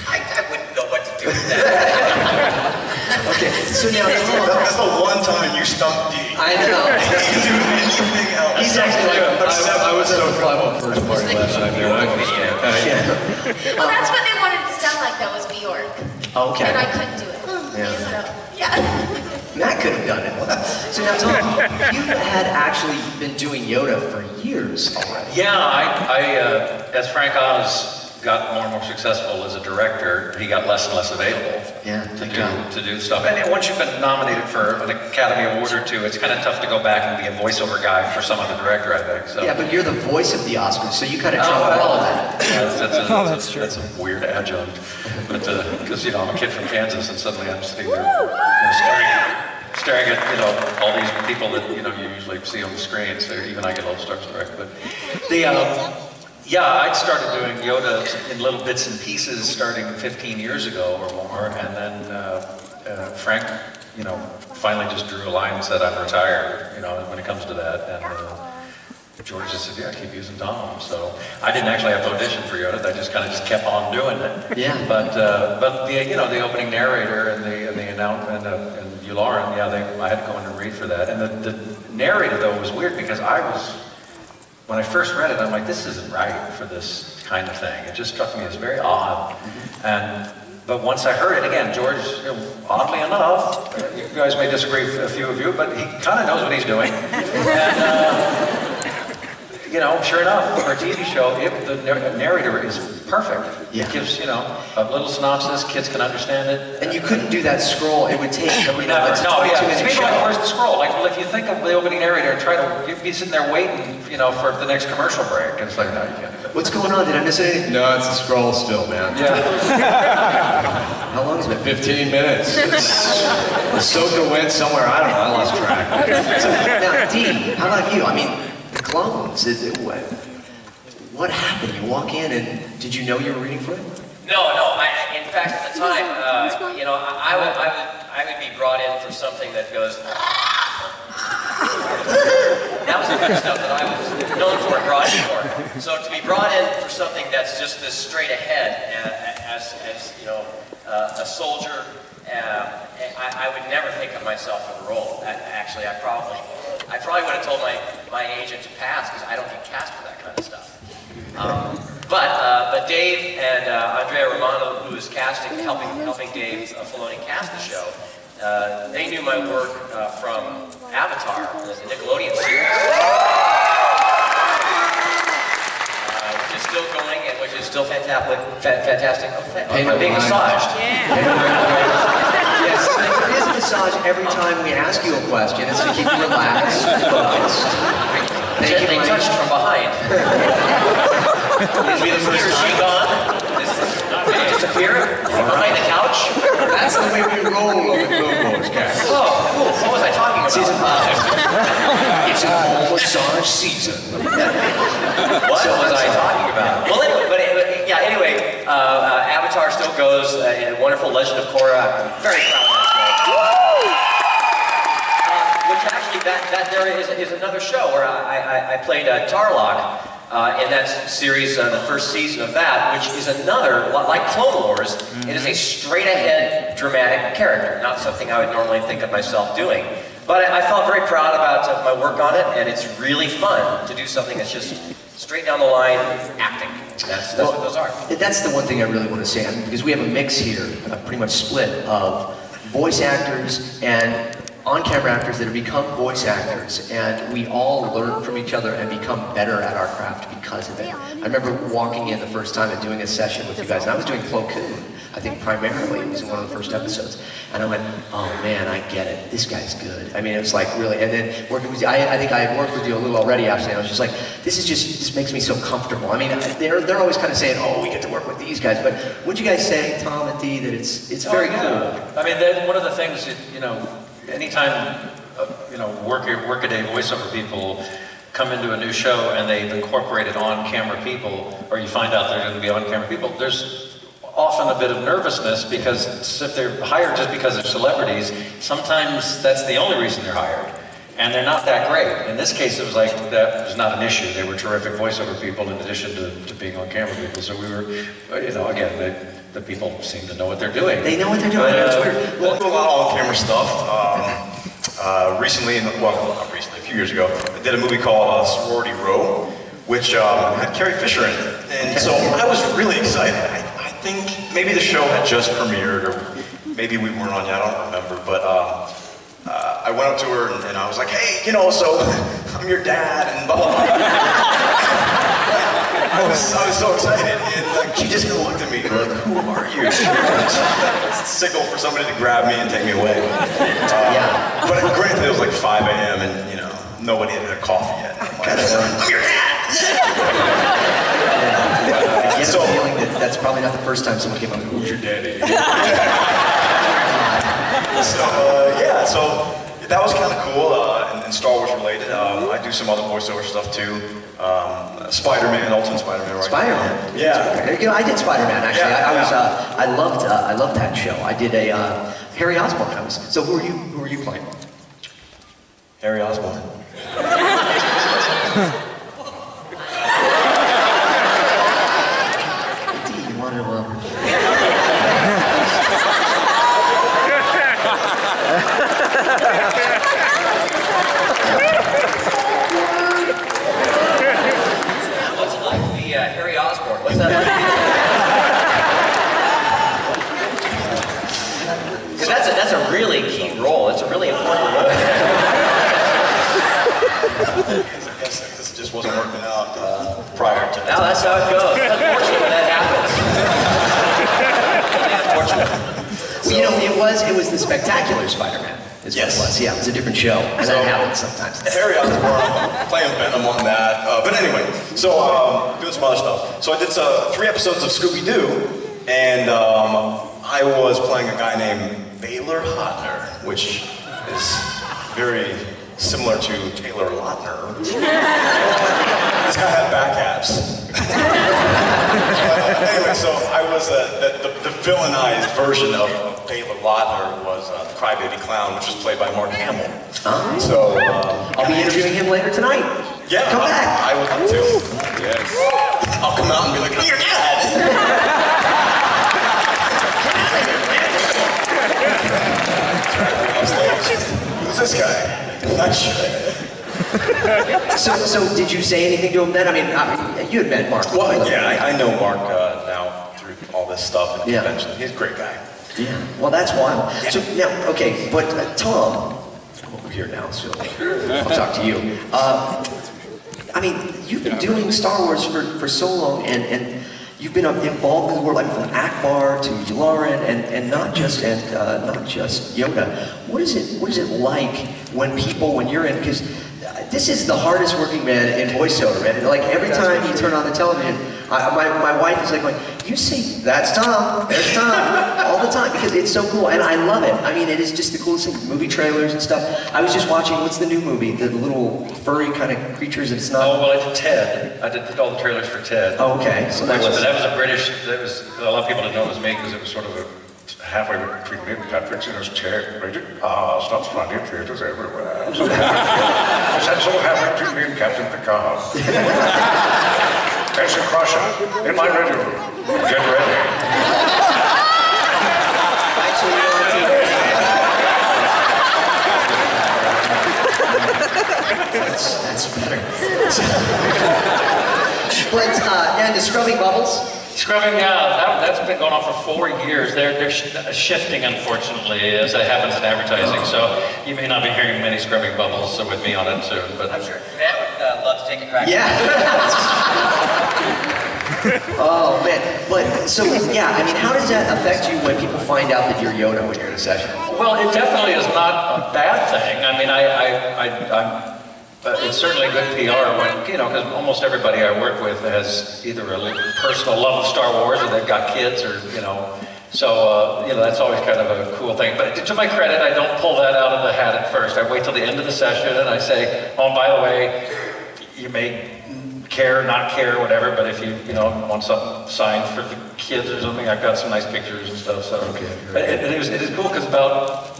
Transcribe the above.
I wouldn't know what to do with that. Okay, so now that's the one time you stumped D. I know. He didn't do anything else. He's actually like, I was so glad on first party last night, man. I understand. Well, that's what they wanted to sound like, that was Bjork. Okay. And I couldn't do it. Yeah. So, yeah. Matt could have done it. So now, Tom, you had actually been doing Yoda for years already. Yeah, I as Frank Oz got more and more successful as a director, he got less and less available to do stuff. And once you've been nominated for an Academy Award or two, it's kind of tough to go back and be a voiceover guy for some other director, I think. So. Yeah, but you're the voice of the Oscars, so you kind of trump all of that. Yeah, that's a weird adjunct. But because I'm a kid from Kansas, and suddenly I'm sitting there staring at all these people that you usually see on the screen. So even I get a little starstruck. But yeah, I'd started doing Yoda in little bits and pieces starting 15 years ago or more, and then Frank, finally just drew a line and said, "I'm retired," when it comes to that, and George just said, "Yeah, keep using Tom." So I didn't actually have to audition for Yoda; I just kind of kept on doing it. Yeah. But the opening narrator and the announcement and Yularen, I had to go in and read for that, and the narrator though was weird because when I first read it, I'm like, this isn't right for this kind of thing. It just struck me as very odd. But once I heard it again, George, oddly enough, you guys may disagree, a few of you, but he kind of knows what he's doing. And, sure enough, for a TV show, the narrator is perfect. Yeah. It gives, a little synopsis, kids can understand it. And you couldn't do that scroll, it would take People where's the scroll? Like, well, if you think of the opening narrator, you'd be sitting there waiting, for the next commercial break. And it's like, no, you can't do that. What's going on? Did I miss anything? No, it's a scroll still, man. Yeah. How long has it been? 15 minutes. Ahsoka went somewhere, I don't know, I lost track. Now, Dee, how about you? I mean, the clones, what happened? You walk in and did you know you were reading for it? No. In fact, at the time, I would be brought in for something that goes. That was the kind of stuff that I was known for and brought in for. So to be brought in for something that's just this straight ahead, as a soldier, I would never think of myself for the role. Actually, I probably would have told my agent to pass because I don't get cast for that kind of stuff. But Dave and Andrea Romano, who was helping Dave Filoni cast the show, they knew my work from Avatar, the Nickelodeon series, which is still going and which is still fantastic. I'm being massaged. Yes, there is a massage every time we ask you a question. It's to keep you relaxed, focused. Gently touched from behind. Is the first she gone? Did it disappear? Behind the couch? That's the way we roll on the Clone Wars, guys. Oh, cool. What was I talking about? Season 5. It's a whole massage season. What was I talking about? Well, anyway, Avatar still goes. Wonderful Legend of Korra. I'm very proud of that show. Which actually, there is another show where I played Tarlok. In that series, the first season of that, which is another, like Clone Wars, it is a straight-ahead dramatic character, not something I would normally think of myself doing. But I felt very proud about my work on it, and it's really fun to do something that's just straight down the line acting. That's what those are. That's the one thing I really want to say, because we have a mix here, pretty much split, of voice actors and on-camera actors that have become voice actors, and we all learn from each other and become better at our craft because of it. I remember walking in the first time and doing a session with you guys, and I was doing Plo Koon, I think primarily, it was in one of the first episodes, and I went, oh man, I get it, this guy's good. I mean, it was like really, and then working with you, I think I had worked with you a little already actually, and I was just like, this makes me so comfortable. I mean, they're always kind of saying, oh, we get to work with these guys, but would you guys say, Tom and Dee, that it's very cool? I mean, one of the things that, anytime, workaday voiceover people come into a new show and they've incorporated on-camera people, or you find out they're going to be on-camera people, there's often a bit of nervousness because if they're hired just because they're celebrities, sometimes that's the only reason they're hired. and they're not that great. In this case, it was like that was not an issue. They were terrific voiceover people in addition to being on camera people. So we were, you know, again, the people seem to know what they're doing. They know what they're doing. It's weird. Well, I do a lot of on-camera stuff. Recently, well, not recently, a few years ago, I did a movie called Sorority Row, which had Carrie Fisher in it. And so I was really excited. I think maybe the show had just premiered, or maybe we weren't on yet, I don't remember. But I went up to her and I was like, hey, you know, so I'm your dad, and blah, blah, blah. I was so excited, and like, she just kind of looked at me like, who are you? Signal for somebody to grab me and take me away. But granted, it was like 5 a.m. and, you know, nobody had had coffee yet. I'm your dad! I get a feeling that that's probably not the first time someone came up, who's your daddy? So that was kind of cool, and Star Wars related. I do some other voiceover stuff too. Spider-Man, Ultimate Spider-Man, right? Spider-Man. Yeah. You know, I did Spider-Man actually. Yeah, I loved that show. I did a Harry Osborn. So who are you playing? Harry Osborn. You want to What's it like to be Harry Osborn? What's that like? Because that's a really key role. It's a really important role. I guess this just wasn't working out prior to that. No, that's how it goes. Unfortunately, that happens. Unfortunately. Well, you know, it was the Spectacular Spider-Man. Is what it was. Yeah, it was a different show, and that happens sometimes. Harry Osborn, playing Venom on that. But anyway, so doing some other stuff. So I did 3 episodes of Scooby-Doo, and I was playing a guy named Baylor Hotner, which is very similar to Taylor Lautner. This guy had back abs. Anyway, so I was the villainized version of Taylor Lautner was the Crybaby Clown, which was played by Mark Hamill. So I'll be interviewing him later tonight. Yeah, come back. I would love to. Yes. I'll come out and be like, I'm your dad. Who's this guy? Not sure. So did you say anything to him then? I mean, you had met Mark. Well, yeah, I know Mark now through all this stuff and convention. He's a great guy. Yeah. Well, that's wild. Yeah. So now, okay, but Tom, I'm over here now, so I'll talk to you. I mean, you've been doing Star Wars for so long, and you've been involved in the world, like from Akbar to Yularen, and not just Yoda. What is it like when you're in? Because this is the hardest working man in voiceover, man. Like every time you turn on the television, my wife is like, you see, that's Tom, there's Tom, all the time, because it's so cool, and I love it. I mean, it is just the coolest thing, movie trailers and stuff. I was just watching, what's the new movie, the little furry kind of creatures, and it's not... Oh, well, it's Ted. I did all the trailers for Ted. Oh, okay. So that was a British, a lot of people didn't know it was me, because it was sort of a halfway between me and Patrick, and it was Ted, rated stop finding theaters everywhere. So halfway between me and Captain Picard. There's a crusher in my ready room. Get ready. That's better. But, and the scrubbing bubbles? Scrubbing, yeah, that's been going on for 4 years. They're shifting, unfortunately, as it happens in advertising. So you may not be hearing many scrubbing bubbles with me on it soon. But I'm sure Matt would love to take a crack. Yeah. Oh man, but so yeah, I mean, how does that affect you when people find out that you're Yoda when you're in a session? well, it definitely is not a bad thing. I mean, it's certainly good PR when, because almost everybody I work with has either a personal love of Star Wars or they've got kids or, so, that's always kind of a cool thing. But to my credit, I don't pull that out of the hat at first. I wait till the end of the session and I say, oh, and by the way, you may care, not care, whatever, but if you, want something signed for the kids or something, I've got some nice pictures and stuff, so. Okay. But it is cool because about